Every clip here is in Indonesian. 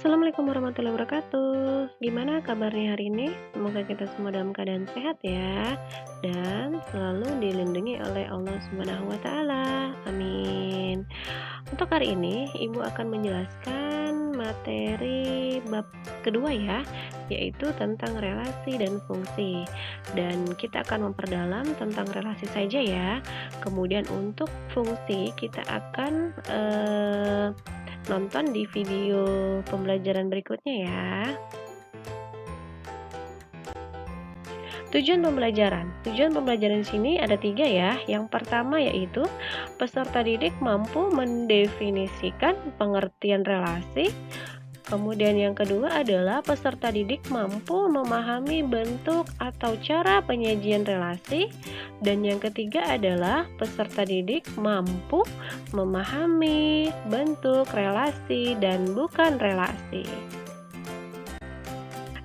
Assalamualaikum warahmatullahi wabarakatuh. Gimana kabarnya hari ini? Semoga kita semua dalam keadaan sehat ya, dan selalu dilindungi oleh Allah Subhanahu wa Ta'ala. Amin. Untuk hari ini, Ibu akan menjelaskan materi bab kedua ya, yaitu tentang relasi dan fungsi. Dan kita akan memperdalam tentang relasi saja ya. Kemudian untuk fungsi kita akan nonton di video pembelajaran berikutnya ya. Tujuan pembelajaran di sini ada 3 ya. Yang pertama yaitu peserta didik mampu mendefinisikan pengertian relasi. Kemudian yang kedua adalah peserta didik mampu memahami bentuk atau cara penyajian relasi. Dan yang ketiga adalah peserta didik mampu memahami bentuk relasi dan bukan relasi.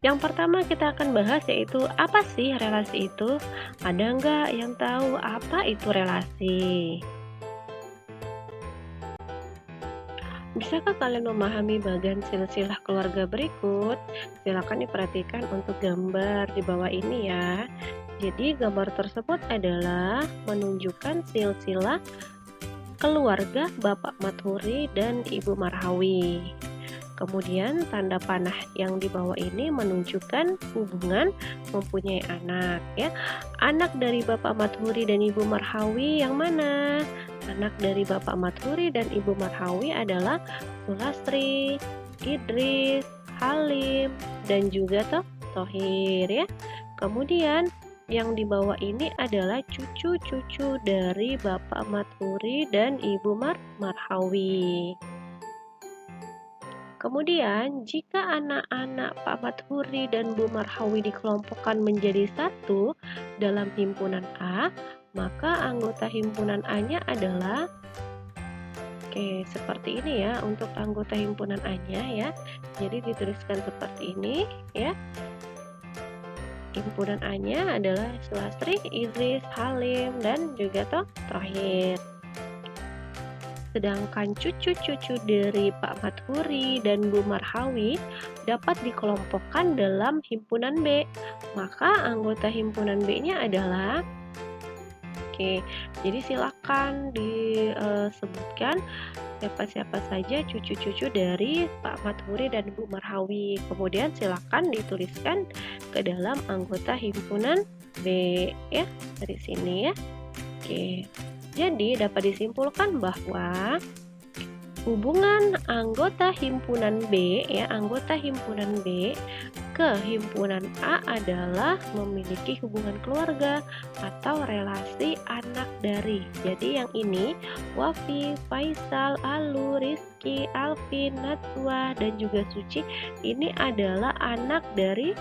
Yang pertama kita akan bahas yaitu apa sih relasi itu? Ada nggak yang tahu apa itu relasi? Bisakah kalian memahami bagian silsilah keluarga berikut? Silakan diperhatikan untuk gambar di bawah ini ya. Jadi gambar tersebut adalah menunjukkan silsilah keluarga Bapak Mathuri dan Ibu Marhawi. Kemudian tanda panah yang di bawah ini menunjukkan hubungan mempunyai anak ya. Anak dari Bapak Mathuri dan Ibu Marhawi yang mana? Anak dari Bapak Mathuri dan Ibu Marhawi adalah Sulastri, Idris, Halim, dan juga Thohir ya. Kemudian yang di bawah ini adalah cucu-cucu dari Bapak Mathuri dan Ibu Marhawi. Kemudian, jika anak-anak Pak Mathuri dan Bu Marhawi dikelompokkan menjadi satu dalam himpunan A, maka anggota himpunan A-nya adalah seperti ini ya untuk anggota himpunan A-nya ya. Jadi dituliskan seperti ini ya. Himpunan A-nya adalah Sulastri, Idris, Halim, dan juga Thohir. Sedangkan cucu-cucu dari Pak Mathuri dan Bu Marhawi dapat dikelompokkan dalam himpunan B. Maka anggota himpunan B-nya adalah jadi silakan disebutkan siapa-siapa saja cucu-cucu dari Pak Mathuri dan Bu Marhawi. Kemudian silakan dituliskan ke dalam anggota himpunan B ya, dari sini ya. Jadi dapat disimpulkan bahwa hubungan anggota himpunan B ya, anggota himpunan B ke himpunan A adalah memiliki hubungan keluarga atau relasi anak dari. Jadi yang ini Wafi, Faisal, Alu, Rizky, Alvin, Najwa, dan juga Suci ini adalah anak dari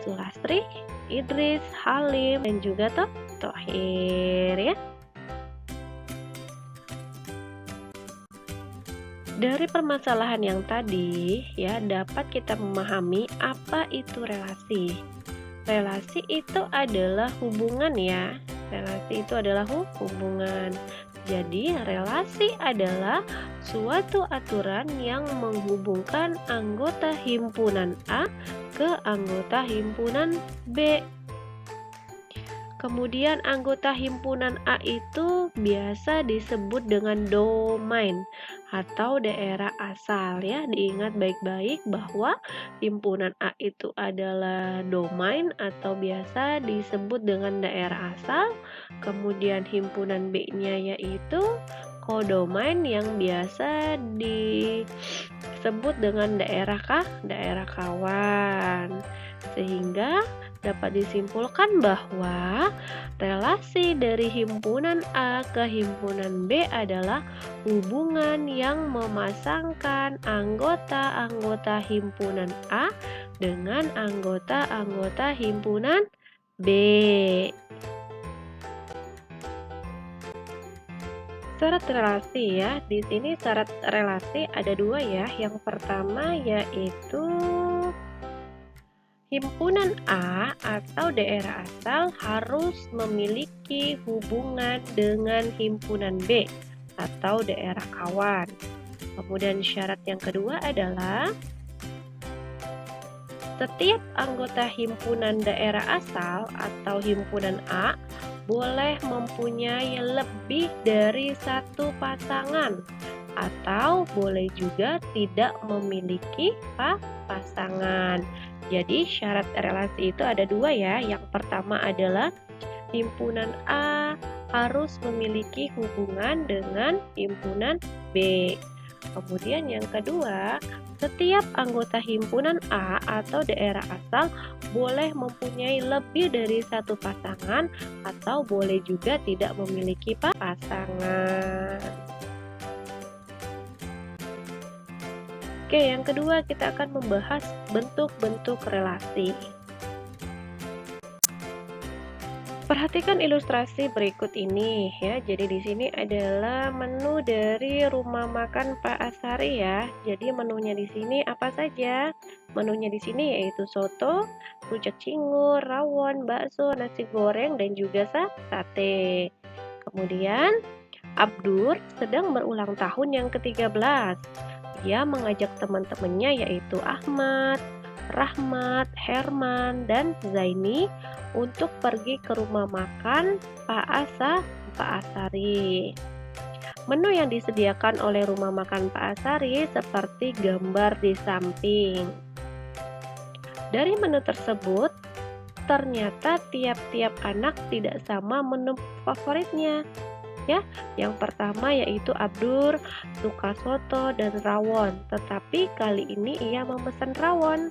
Sulastri, Idris, Halim, dan juga Thohir ya. Dari permasalahan yang tadi ya dapat kita memahami apa itu relasi. Relasi itu adalah hubungan ya. Relasi itu adalah hubungan. Jadi relasi adalah suatu aturan yang menghubungkan anggota himpunan A ke anggota himpunan B. Kemudian anggota himpunan A itu biasa disebut dengan domain atau daerah asal ya. Diingat baik-baik bahwa himpunan A itu adalah domain atau biasa disebut dengan daerah asal. Kemudian himpunan B-nya yaitu kodomain yang biasa disebut dengan daerah kawan. Sehingga dapat disimpulkan bahwa relasi dari himpunan A ke himpunan B adalah hubungan yang memasangkan anggota-anggota himpunan A dengan anggota-anggota himpunan B. Syarat relasi ya. Di sini syarat relasi ada 2 ya. Yang pertama yaitu himpunan A atau daerah asal harus memiliki hubungan dengan himpunan B atau daerah kawan. Kemudian syarat yang kedua adalah setiap anggota himpunan daerah asal atau himpunan A boleh mempunyai lebih dari satu pasangan atau boleh juga tidak memiliki pasangan. Jadi syarat relasi itu ada dua ya. Yang pertama adalah himpunan A harus memiliki hubungan dengan himpunan B. Kemudian yang kedua, setiap anggota himpunan A atau daerah asal boleh mempunyai lebih dari satu pasangan atau boleh juga tidak memiliki pasangan. Oke, yang kedua kita akan membahas bentuk-bentuk relasi. Perhatikan ilustrasi berikut ini ya. Jadi di sini adalah menu dari rumah makan Pak Asari ya. Jadi menunya di sini apa saja? Menunya di sini yaitu soto, rujak cingur, rawon, bakso, nasi goreng dan juga sate. Kemudian Abdur sedang berulang tahun yang ke-13. Dia mengajak teman-temannya yaitu Ahmad, Rahmat, Herman, dan Zaini untuk pergi ke rumah makan Pak Asari. Menu yang disediakan oleh rumah makan Pak Asari seperti gambar di samping. Dari menu tersebut, ternyata tiap-tiap anak tidak sama menu favoritnya. Ya, yang pertama yaitu Abdur suka soto dan rawon, tetapi kali ini ia memesan rawon.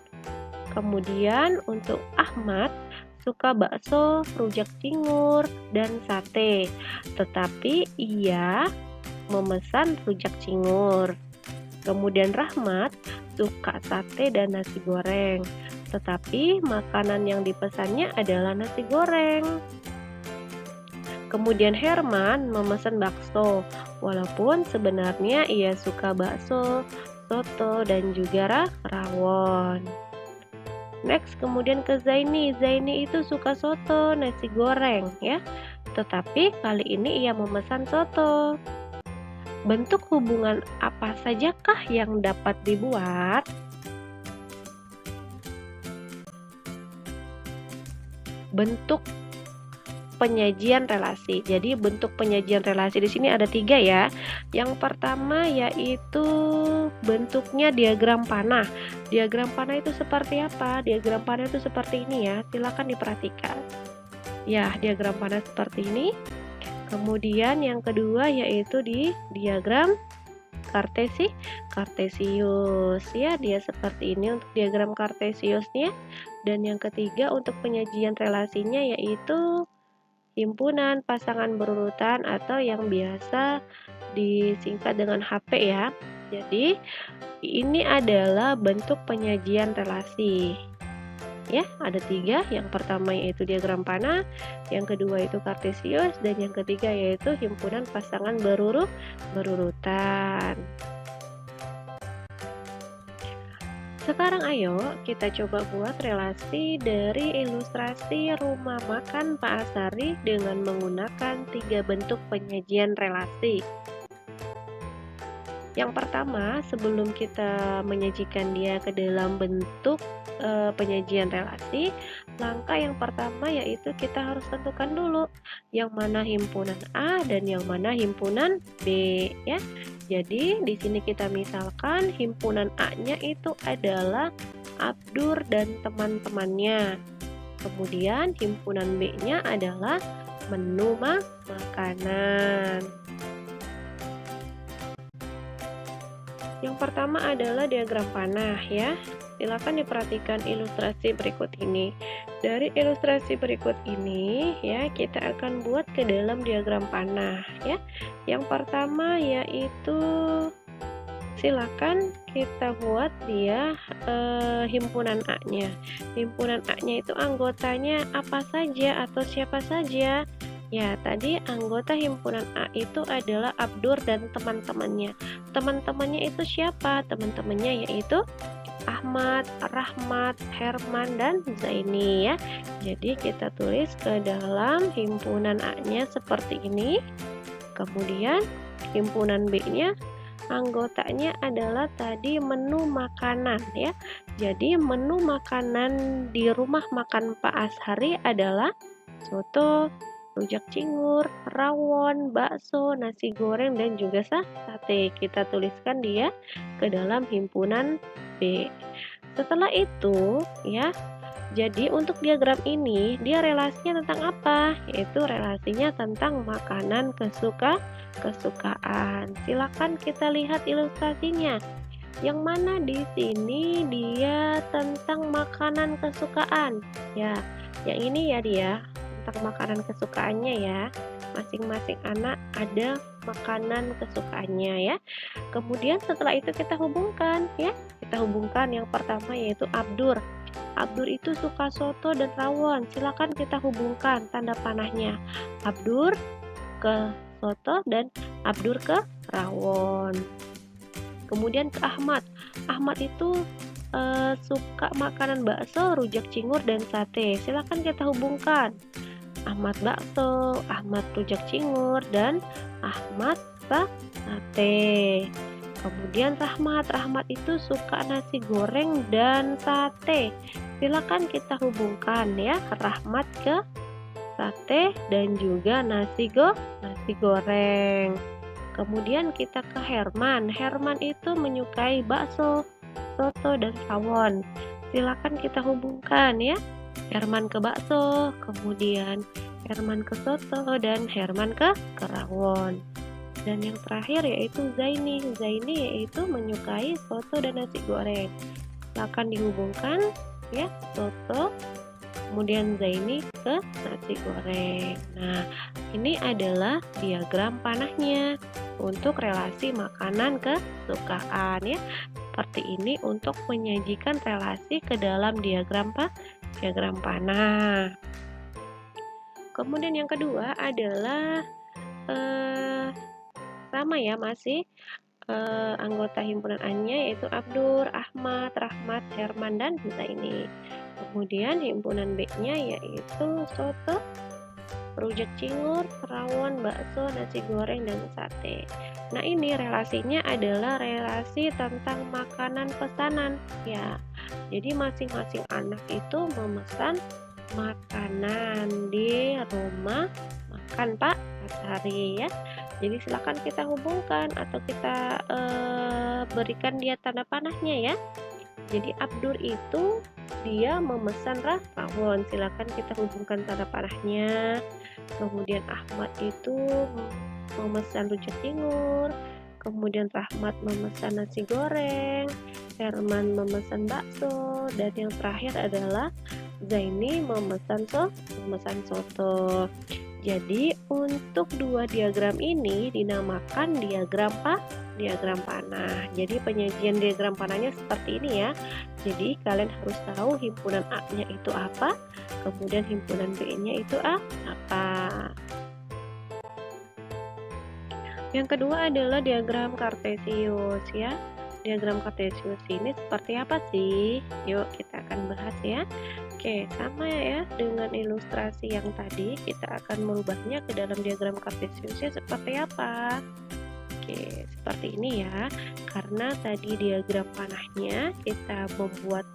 Kemudian untuk Ahmad suka bakso, rujak cingur, dan sate, tetapi ia memesan rujak cingur. Kemudian Rahmat suka sate dan nasi goreng, tetapi makanan yang dipesannya adalah nasi goreng. Kemudian Herman memesan bakso, walaupun sebenarnya ia suka bakso, soto, dan juga rawon. Next, kemudian ke Zaini. Zaini itu suka soto, nasi goreng ya. Tetapi kali ini ia memesan soto. Bentuk hubungan apa sajakah yang dapat dibuat? Bentuk penyajian relasi. Jadi bentuk penyajian relasi di sini ada 3 ya. Yang pertama yaitu bentuknya diagram panah. Diagram panah itu seperti apa? Diagram panah itu seperti ini ya. Silakan diperhatikan. Ya, diagram panah seperti ini. Kemudian yang kedua yaitu di diagram Kartesius ya, dia seperti ini untuk diagram Kartesiusnya. Dan yang ketiga untuk penyajian relasinya yaitu himpunan pasangan berurutan atau yang biasa disingkat dengan HP ya. Jadi ini adalah bentuk penyajian relasi ya, ada 3. Yang pertama yaitu diagram panah, yang kedua itu Kartesius, dan yang ketiga yaitu himpunan pasangan berurutan. Sekarang ayo kita coba buat relasi dari ilustrasi rumah makan Pak Asari dengan menggunakan 3 bentuk penyajian relasi. Yang pertama, sebelum kita menyajikan dia ke dalam bentuk penyajian relasi, langkah yang pertama yaitu kita harus tentukan dulu yang mana himpunan A dan yang mana himpunan B ya. Jadi di sini kita misalkan himpunan A-nya itu adalah Abdur dan teman-temannya. Kemudian himpunan B-nya adalah menu makanan. Yang pertama adalah diagram panah ya. Silakan diperhatikan ilustrasi berikut ini. Dari ilustrasi berikut ini ya, kita akan buat ke dalam diagram panah ya. Yang pertama yaitu silakan kita buat dia himpunan A-nya. Himpunan A-nya itu anggotanya apa saja atau siapa saja? Ya, tadi anggota himpunan A itu adalah Abdur dan teman-temannya. Teman-temannya itu siapa? Teman-temannya yaitu Ahmad, Rahmat, Herman, dan Zaini ya. Jadi kita tulis ke dalam himpunan A-nya seperti ini. Kemudian himpunan B-nya anggotanya adalah tadi menu makanan ya. Jadi menu makanan di rumah makan Pak Ashari adalah soto, rujak cingur, rawon, bakso, nasi goreng, dan juga sate. Kita tuliskan dia ke dalam himpunan B. Setelah itu ya, jadi untuk diagram ini dia relasinya tentang apa? Yaitu relasinya tentang makanan kesukaan. Silakan kita lihat ilustrasinya. Yang mana di sini dia tentang makanan kesukaan. Ya, yang ini ya dia tentang makanan kesukaannya ya. Masing-masing anak ada makanan kesukaannya ya. Kemudian setelah itu kita hubungkan ya. Kita hubungkan yang pertama yaitu Abdur. Abdur itu suka soto dan rawon. Silakan kita hubungkan tanda panahnya. Abdur ke soto dan Abdur ke rawon. Kemudian ke Ahmad. Ahmad itu suka makanan bakso, rujak cingur, dan sate. Silakan kita hubungkan. Ahmad bakso, Ahmad rujak cingur, dan Ahmad sate. Kemudian Rahmat itu suka nasi goreng dan sate. Silakan kita hubungkan ya, Rahmat ke sate dan juga nasi goreng. Kemudian kita ke Herman. Herman itu menyukai bakso, soto, dan rawon. Silakan kita hubungkan ya, Herman ke bakso, kemudian Herman ke soto, dan Herman ke rawon. Dan yang terakhir yaitu Zaini. Zaini yaitu menyukai soto dan nasi goreng. Silakan dihubungkan ya, soto kemudian Zaini ke nasi goreng. Nah, ini adalah diagram panahnya untuk relasi makanan kesukaan ya. Seperti ini untuk menyajikan relasi ke dalam diagram panah. Kemudian yang kedua adalah sama ya, masih anggota himpunan A-nya yaitu Abdur, Ahmad, Rahmat, Herman, dan Zaini. Kemudian himpunan B-nya yaitu soto, rujak cingur, rawon, bakso, nasi goreng, dan sate. Nah, ini relasinya adalah relasi tentang makanan pesanan ya. Jadi masing-masing anak itu memesan makanan di rumah makan Pak Ashari ya. Jadi silakan kita hubungkan atau kita berikan dia tanda panahnya ya. Jadi Abdur itu dia memesan rawon. Silakan kita hubungkan tanda panahnya. Kemudian Ahmad itu memesan rujak cingur. Kemudian Rahmat memesan nasi goreng. Herman memesan bakso. Dan yang terakhir adalah Zaini memesan soto. Jadi untuk dua diagram ini dinamakan diagram panah. Jadi penyajian diagram panahnya seperti ini ya. Jadi kalian harus tahu himpunan A-nya itu apa, kemudian himpunan B-nya itu apa. Yang kedua adalah diagram kartesius ya. Diagram kartesius ini seperti apa sih? Yuk kita akan bahas ya. Oke, sama ya dengan ilustrasi yang tadi, kita akan merubahnya ke dalam diagram kartesiusnya seperti apa. Oke, seperti ini ya. Karena tadi diagram panahnya kita membuat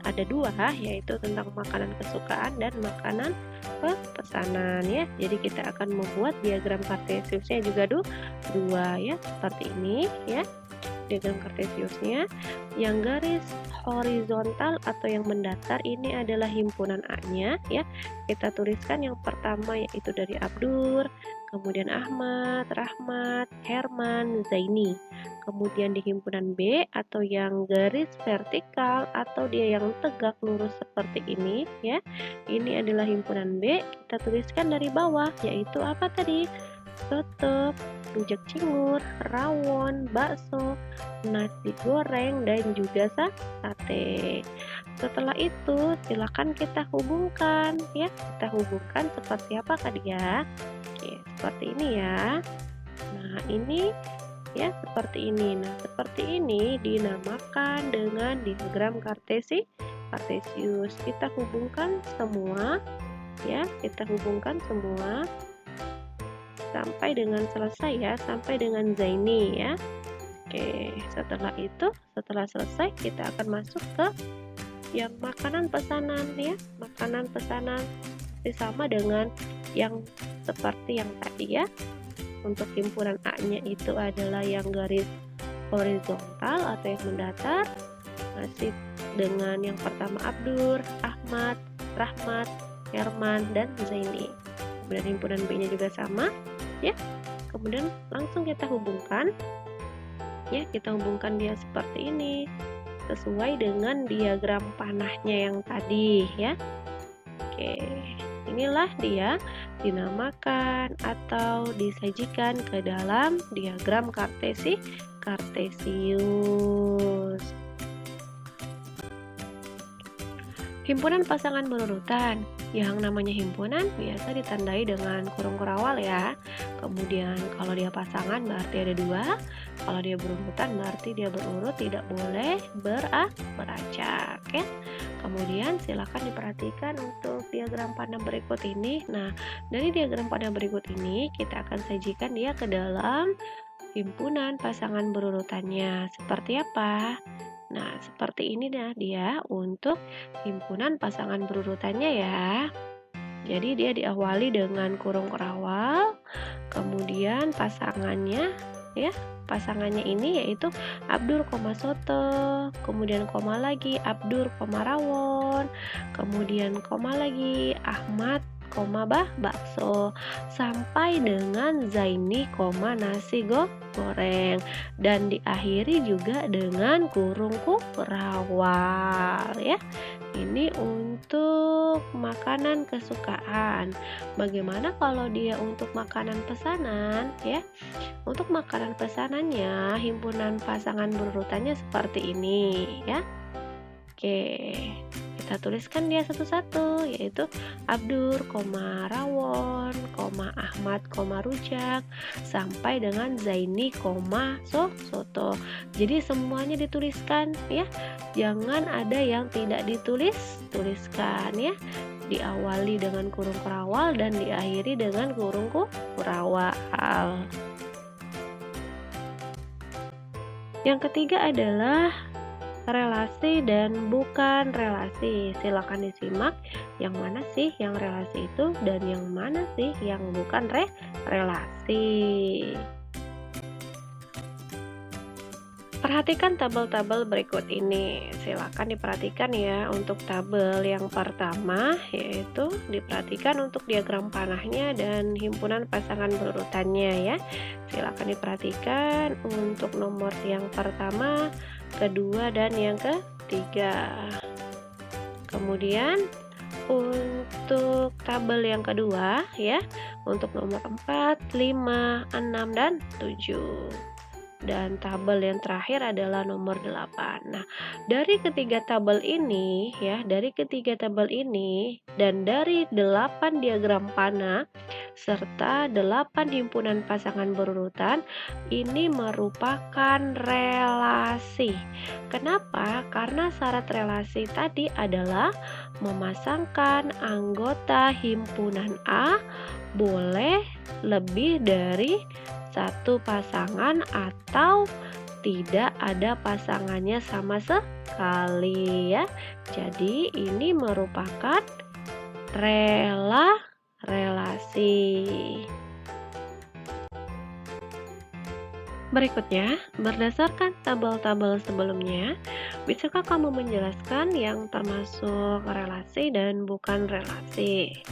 ada dua, yaitu tentang makanan kesukaan dan makanan pesanan ya. Jadi kita akan membuat diagram kartesiusnya juga dua ya, seperti ini ya. Diagram kartesiusnya yang garis horizontal atau yang mendatar ini adalah himpunan A-nya ya. Kita tuliskan yang pertama yaitu dari Abdur, kemudian Ahmad, Rahmat, Herman, Zaini. Kemudian di himpunan B atau yang garis vertikal atau dia yang tegak lurus seperti ini ya. Ini adalah himpunan B. Kita tuliskan dari bawah yaitu apa tadi? Soto, rujak cingur, rawon, bakso, nasi goreng, dan juga sate. Setelah itu silakan kita hubungkan ya. Kita hubungkan seperti apa kan ya? Oke, seperti ini ya. Nah, ini ya seperti ini. Nah, seperti ini dinamakan dengan diagram kartesius. Kita hubungkan semua ya. Kita hubungkan semua sampai dengan selesai ya, sampai dengan Zaini ya. Oke, setelah selesai kita akan masuk ke yang makanan pesanan ya. Makanan pesanan sama dengan yang seperti yang tadi ya. Untuk himpunan A-nya itu adalah yang garis horizontal atau yang mendatar, masih dengan yang pertama Abdur, Ahmad, Rahmat, Herman, dan Zaini. Kemudian himpunan B-nya juga sama ya. Kemudian langsung kita hubungkan ya, kita hubungkan dia seperti ini sesuai dengan diagram panahnya yang tadi ya. Oke, inilah dia dinamakan atau disajikan ke dalam diagram Kartesius. Himpunan pasangan berurutan. Yang namanya himpunan biasa ditandai dengan kurung kurawal ya. Kemudian kalau dia pasangan berarti ada 2. Kalau dia berurutan berarti dia berurut, tidak boleh beracak ya. Kemudian silakan diperhatikan untuk diagram panah berikut ini. Nah, dari diagram panah berikut ini kita akan sajikan dia ke dalam himpunan pasangan berurutannya. Seperti apa? Nah, seperti ini dia untuk himpunan pasangan berurutannya ya. Jadi dia diawali dengan kurung kurawal, kemudian pasangannya ya. Pasangannya ini yaitu Abdur, Soto, kemudian koma lagi Abdur, Rawon, kemudian koma lagi Ahmad, bakso, sampai dengan Zaini, nasi goreng, dan diakhiri juga dengan kurung kurawal ya. Ini untuk makanan kesukaan. Bagaimana kalau dia untuk makanan pesanan ya? Untuk makanan pesanannya himpunan pasangan berurutannya seperti ini ya. Oke, kita tuliskan dia satu-satu, yaitu Abdur, Rawon, Ahmad, rujak, sampai dengan Zaini, soto. Jadi semuanya dituliskan ya. Jangan ada yang tidak tuliskan ya. Diawali dengan kurung kurawal dan diakhiri dengan kurung kurawal. Yang ketiga adalah relasi dan bukan relasi. Silakan disimak yang mana sih yang relasi itu dan yang mana sih yang bukan relasi. Perhatikan tabel-tabel berikut ini. Silakan diperhatikan ya untuk tabel yang pertama, yaitu diperhatikan untuk diagram panahnya dan himpunan pasangan berurutannya ya. Silakan diperhatikan untuk nomor yang pertama, kedua, dan yang ketiga. Kemudian untuk tabel yang kedua ya, untuk nomor 4, 5, 6, dan 7. Dan tabel yang terakhir adalah nomor 8. Nah, dari ketiga tabel ini dan dari 8 diagram panah serta 8 himpunan pasangan berurutan ini merupakan relasi. Kenapa? Karena syarat relasi tadi adalah memasangkan anggota himpunan A boleh lebih dari satu pasangan atau tidak ada pasangannya sama sekali ya. Jadi ini merupakan relasi. Berikutnya, berdasarkan tabel-tabel sebelumnya, bisakah kamu menjelaskan yang termasuk relasi dan bukan relasi?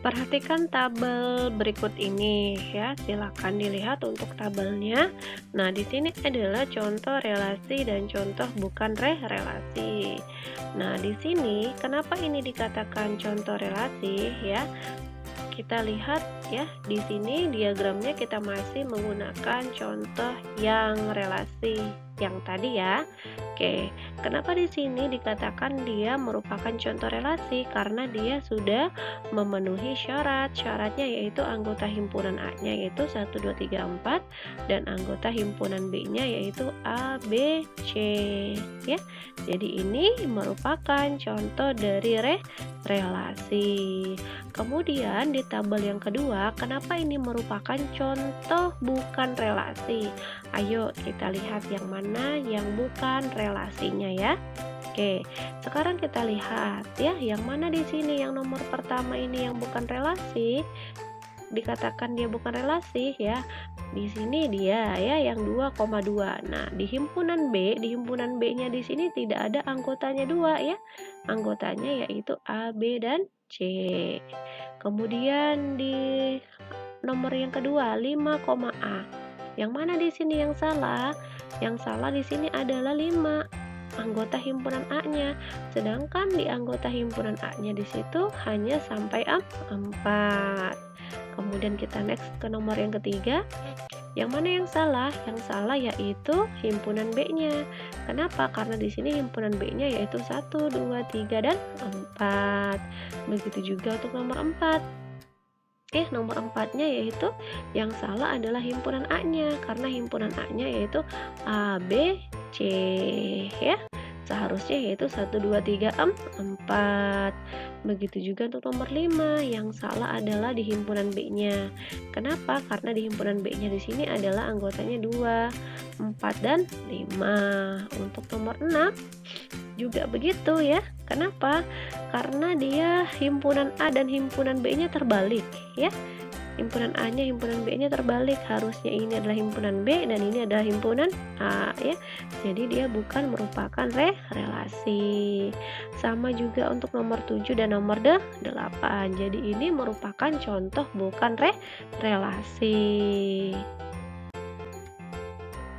Perhatikan tabel berikut ini ya, silakan dilihat untuk tabelnya. Nah, di sini adalah contoh relasi dan contoh bukan relasi. Nah, di sini kenapa ini dikatakan contoh relasi ya? Kita lihat ya, di sini diagramnya kita masih menggunakan contoh yang relasi yang tadi ya. Oke, kenapa di sini dikatakan dia merupakan contoh relasi? Karena dia sudah memenuhi syarat. Syaratnya yaitu anggota himpunan A-nya yaitu 1, 2, 3, 4 dan anggota himpunan B-nya yaitu A, B, C ya. Jadi ini merupakan contoh dari relasi. Kemudian di tabel yang kedua, kenapa ini merupakan contoh bukan relasi? Ayo kita lihat yang mana yang bukan relasinya ya. Oke, sekarang kita lihat ya, yang mana di sini yang nomor pertama ini yang bukan relasi, dikatakan dia bukan relasi ya. Di sini dia ya yang 2,2. Nah, di himpunan B-nya di sini tidak ada anggotanya 2 ya. Anggotanya yaitu A, B, dan C. Kemudian di nomor yang kedua 5,A. Yang mana di sini yang salah? Yang salah di sini adalah 5 anggota himpunan A-nya. Sedangkan di anggota himpunan A-nya di situ hanya sampai 4. Kemudian kita next ke nomor yang ketiga. Yang mana yang salah? Yang salah yaitu himpunan B-nya. Kenapa? Karena di sini himpunan B-nya yaitu 1, 2, 3, dan 4. Begitu juga untuk nomor 4. Nomor 4-nya yaitu yang salah adalah himpunan A-nya. Karena himpunan A-nya yaitu A, B, C ya. Seharusnya yaitu 1, 2, 3, 4. Begitu juga untuk nomor 5, yang salah adalah di himpunan B-nya. Kenapa? Karena di himpunan B-nya di sini adalah anggotanya 2, 4, dan 5. Untuk nomor 6 juga begitu ya. Kenapa? Karena dia himpunan A dan himpunan B-nya terbalik ya. Himpunan A-nya, himpunan B-nya terbalik. Harusnya ini adalah himpunan B dan ini adalah himpunan A ya. Jadi dia bukan merupakan relasi. Sama juga untuk nomor 7 dan nomor 8. Jadi ini merupakan contoh bukan relasi.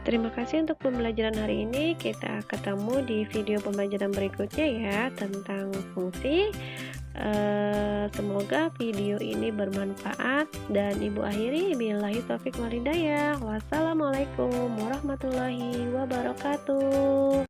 Terima kasih untuk pembelajaran hari ini. Kita ketemu di video pembelajaran berikutnya ya tentang fungsi. Semoga video ini bermanfaat dan Ibu akhiri billahi taufik wal hidayah. Wassalamualaikum warahmatullahi wabarakatuh.